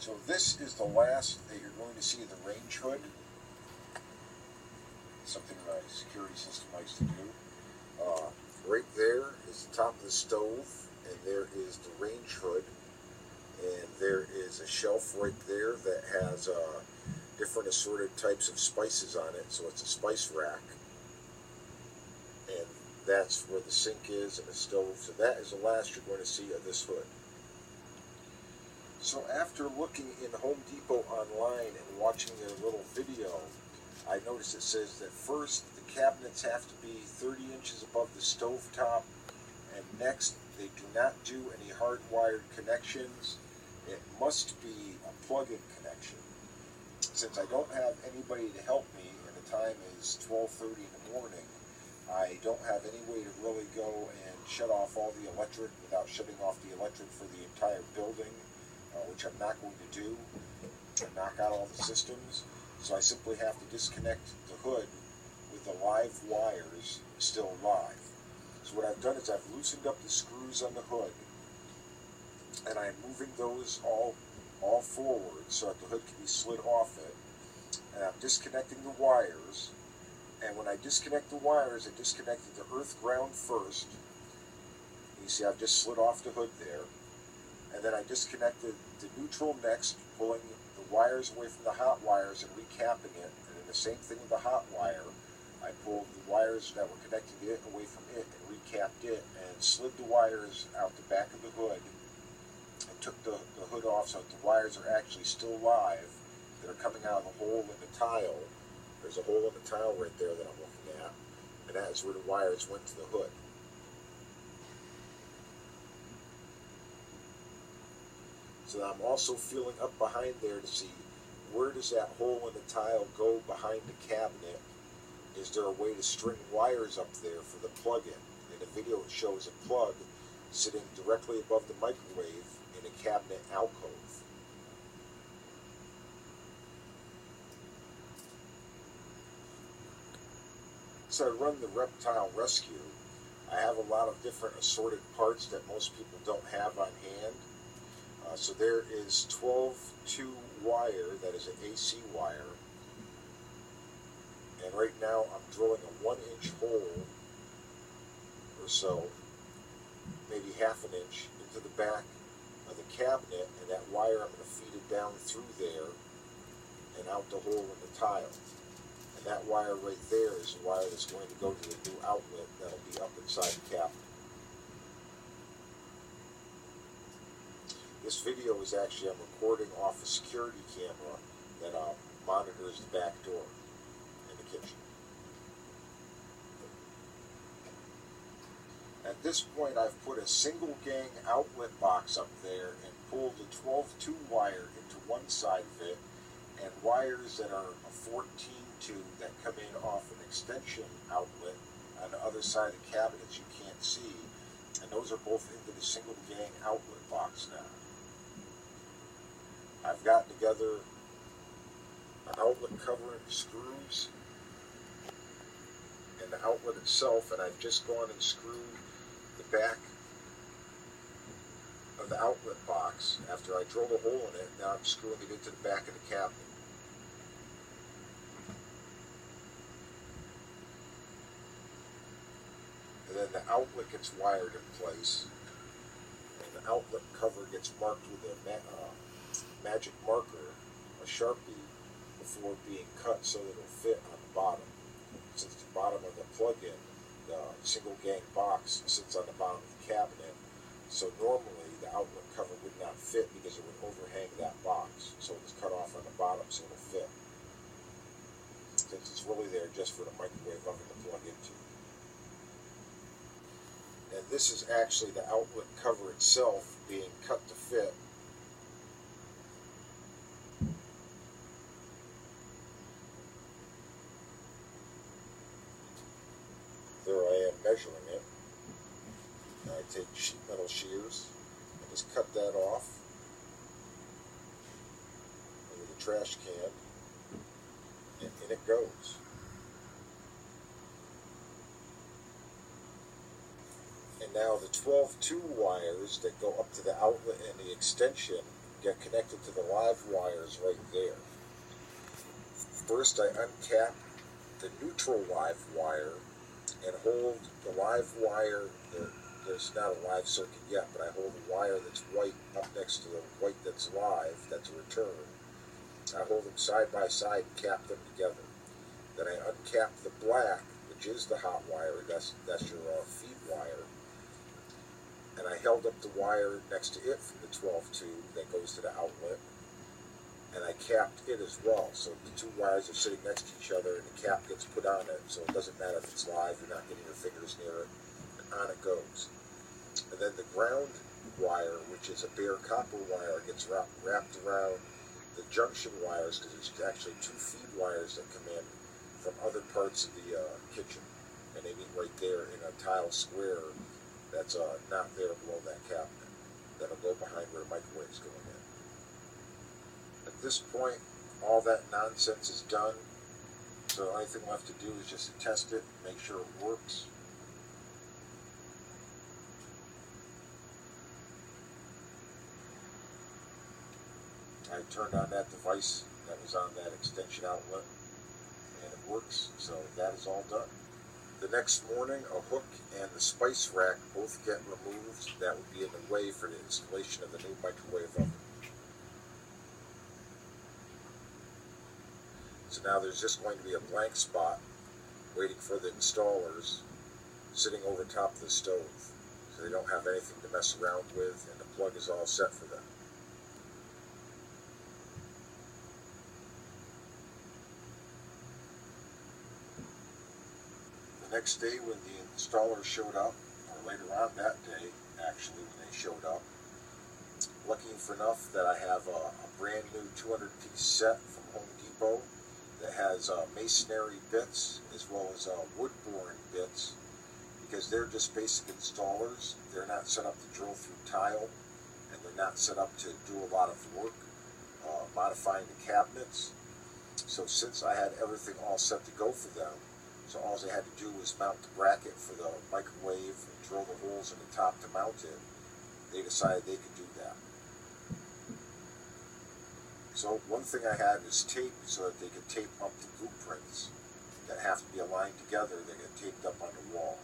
So this is the last that you're going to see of the range hood. Something my security system likes to do. Right there is the top of the stove, and there is the range hood, and there is a shelf right there that has different assorted types of spices on it, so it's a spice rack. And that's where the sink is and the stove. So that is the last you're going to see of this hood. So after looking in Home Depot online and watching their little video, I noticed it says that first the cabinets have to be 30 inches above the stove top, and next they do not do any hardwired connections. It must be a plug-in connection. Since I don't have anybody to help me and the time is 12:30 in the morning, I don't have any way to really go and shut off all the electric without shutting off the electric for the entire building, which I'm not going to do, and knock out all the systems. So I simply have to disconnect the hood with the live wires still live. So what I've done is I've loosened up the screws on the hood, and I'm moving those all forward so that the hood can be slid off it. And I'm disconnecting the wires. And when I disconnect the wires, I disconnected the earth ground first. You see I've just slid off the hood there. And then I disconnected the neutral next, pulling the wires away from the hot wires and recapping it. And then the same thing with the hot wire. I pulled the wires that were connected to it away from it and recapped it and slid the wires out the back of the hood and took the hood off so that the wires are actually still live. That are coming out of the hole in the tile. There's a hole in the tile right there that I'm looking at, and that is where the wires went to the hood. So I'm also feeling up behind there to see where does that hole in the tile go behind the cabinet. Is there a way to string wires up there for the plug-in? In the video it shows a plug sitting directly above the microwave in a cabinet alcove. So I run the Reptile Rescue. I have a lot of different assorted parts that most people don't have on hand. So there is 12-2 wire, that is an AC wire. And right now I'm drilling a 1-inch hole or so, maybe half an inch, into the back of the cabinet, and that wire I'm going to feed it down through there and out the hole in the tile. And that wire right there is the wire that's going to go to the new outlet that'll be up inside the cabinet. This video is actually, I'm recording off a security camera that monitors the back door in the kitchen. At this point, I've put a single gang outlet box up there and pulled the 12-2 wire into one side of it, and wires that are a 14-2 that come in off an extension outlet on the other side of the cabinet that you can't see, and those are both into the single gang outlet box now. I've gotten together an outlet cover and screws and the outlet itself, and I've just gone and screwed the back of the outlet box. After I drilled a hole in it, now I'm screwing it into the back of the cabinet. And then the outlet gets wired in place, and the outlet cover gets marked with a magic marker, a Sharpie, before being cut so that it'll fit on the bottom. Since the bottom of the plug-in, the single gang box sits on the bottom of the cabinet, so normally the outlet cover would not fit because it would overhang that box. So it was cut off on the bottom so it'll fit. Since it's really there just for the microwave oven to plug into. And this is actually the outlet cover itself being cut to fit. There I am measuring it. Now I take sheet metal shears and just cut that off with a trash can, and in it goes. And now the 12-2 wires that go up to the outlet and the extension get connected to the live wires right there. First I uncap the neutral live wire and hold the live wire, there's not a live circuit yet, but I hold the wire that's white up next to the white that's live, that's a return. I hold them side by side and cap them together. Then I uncap the black, which is the hot wire, that's your feed wire, and I held up the wire next to it from the 12 tube that goes to the outlet, and I capped it as well, so the two wires are sitting next to each other and the cap gets put on it, so it doesn't matter if it's live, you're not getting your fingers near it, and on it goes. And then the ground wire, which is a bare copper wire, gets wrapped around the junction wires, because there's actually two feed wires that come in from other parts of the kitchen, and they meet right there in a tile square that's not there below that cabinet. That'll go behind where the microwave's going in. At this point, all that nonsense is done, so the only thing left to do is just to test it, make sure it works. I turned on that device that was on that extension outlet, and it works, so that is all done. The next morning, a hook and the spice rack both get removed. That would be in the way for the installation of the new microwave oven. So now there's just going to be a blank spot waiting for the installers sitting over top of the stove, so they don't have anything to mess around with, and the plug is all set for them. The next day when the installers showed up, or later on that day actually when they showed up, lucky enough that I have a brand new 200-piece set from Home Depot that has masonry bits as well as wood boring bits, because they're just basic installers. They're not set up to drill through tile, and they're not set up to do a lot of work modifying the cabinets. So since I had everything all set to go for them, so all they had to do was mount the bracket for the microwave and drill the holes in the top to mount it. They decided they could do that. So one thing I had was tape, so that they could tape up the blueprints that have to be aligned together. They get taped up on the wall.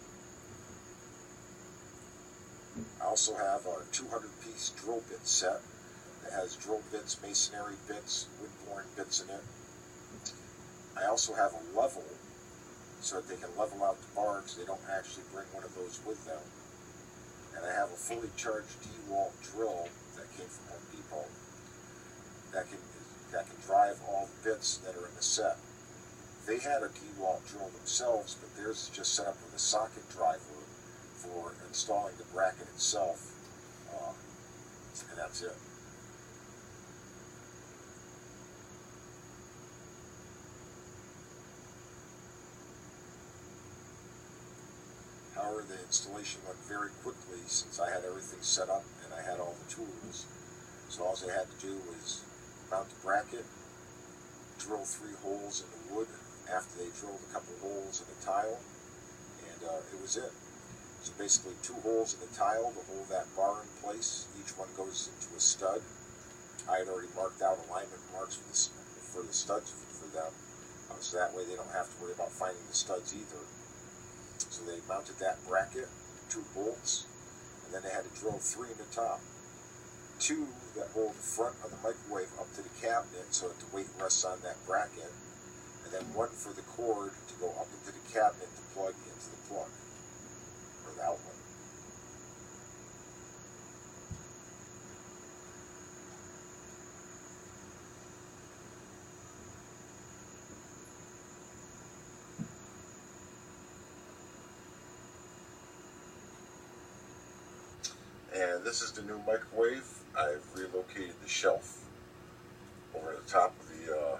I also have a 200-piece drill bit set that has drill bits, masonry bits, wood boring bits in it. I also have a level so that they can level out the bar, because they don't actually bring one of those with them. And I have a fully charged DeWalt drill that came from Home Depot that can drive all the bits that are in the set. They had a DeWalt drill themselves, but theirs is just set up with a socket driver for installing the bracket itself, and that's it. However, the installation went very quickly since I had everything set up and I had all the tools. So all I had to do was mount the bracket, drill 3 holes in the wood after they drilled a couple holes in the tile, and it was it. So basically 2 holes in the tile to hold that bar in place. Each one goes into a stud. I had already marked out alignment marks for the studs for them, so that way they don't have to worry about finding the studs either. So they mounted that bracket, 2 bolts, and then they had to drill 3 in the top. 2 that hold the front of the microwave up to the cabinet so that the weight rests on that bracket, and then 1 for the cord to go up into the cabinet to plug into the plug, or the outlet. And this is the new microwave. I've relocated the shelf over the top of the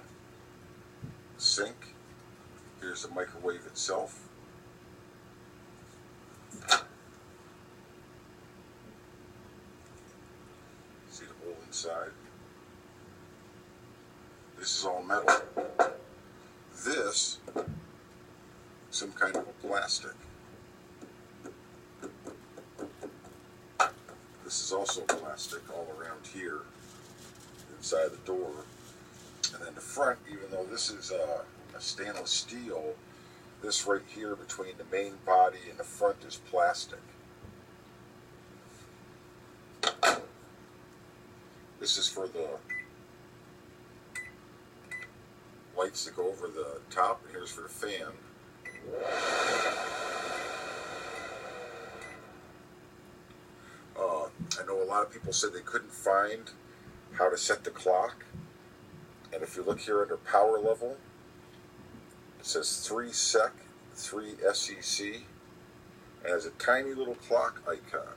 sink. Here's the microwave itself. See the hole inside. This is all metal. This, some kind of a plastic. This is also plastic all around here. inside of the door. And then the front, even though this is a stainless steel, this right here between the main body and the front is plastic. This is for the lights that go over the top, and here's for the fan. I know a lot of people said they couldn't find how to set the clock, and if you look here under power level, it says 3 sec, 3 SEC, and has a tiny little clock icon.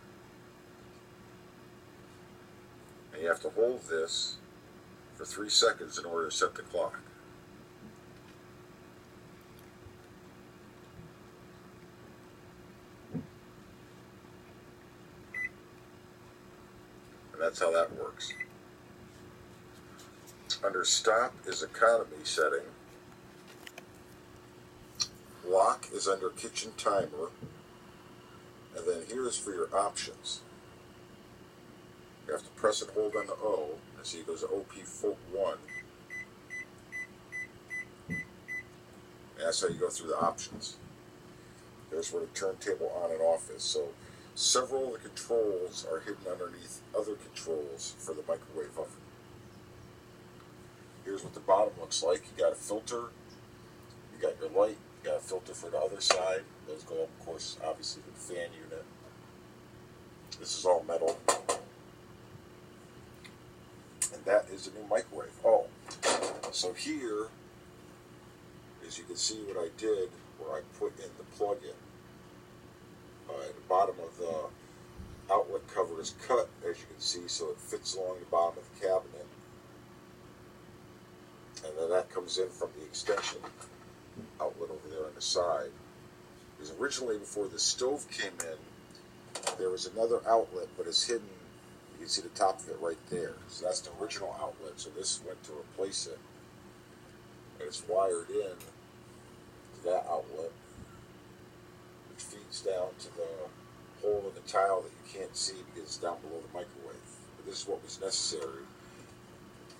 And you have to hold this for 3 seconds in order to set the clock. And that's how that works. Under stop is economy setting. Lock is under kitchen timer. And then here is for your options. You have to press and hold on the O. And see it goes to OP1. And that's how you go through the options. There's where the turntable on and off is. So several of the controls are hidden underneath other controls for the microwave oven. Here's what the bottom looks like. You got a filter, you got your light, you got a filter for the other side. Those go up, of course, obviously with the fan unit. This is all metal. And that is the new microwave. Oh, so here, as you can see what I did, where I put in the plug-in. At the bottom of the outlet cover is cut, as you can see, so it fits along the bottom of the cabinet. And then that comes in from the extension outlet over there on the side. Because originally, before the stove came in, there was another outlet, but it's hidden. You can see the top of it right there. So that's the original outlet. So this went to replace it. And it's wired in to that outlet, which feeds down to the hole in the tile that you can't see because it's down below the microwave. But this is what was necessary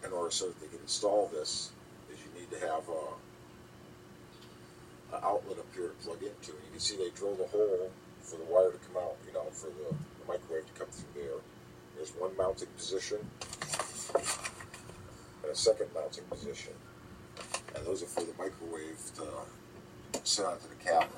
in order so that they can install this, is you need to have an outlet up here to plug into. And you can see they drilled a hole for the wire to come out, you know, for the microwave to come through there. There's one mounting position and a second mounting position. And those are for the microwave to sit onto the cabinet.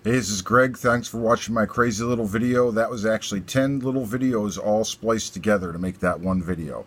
Hey, this is Greg. Thanks for watching my crazy little video. That was actually 10 little videos all spliced together to make that one video.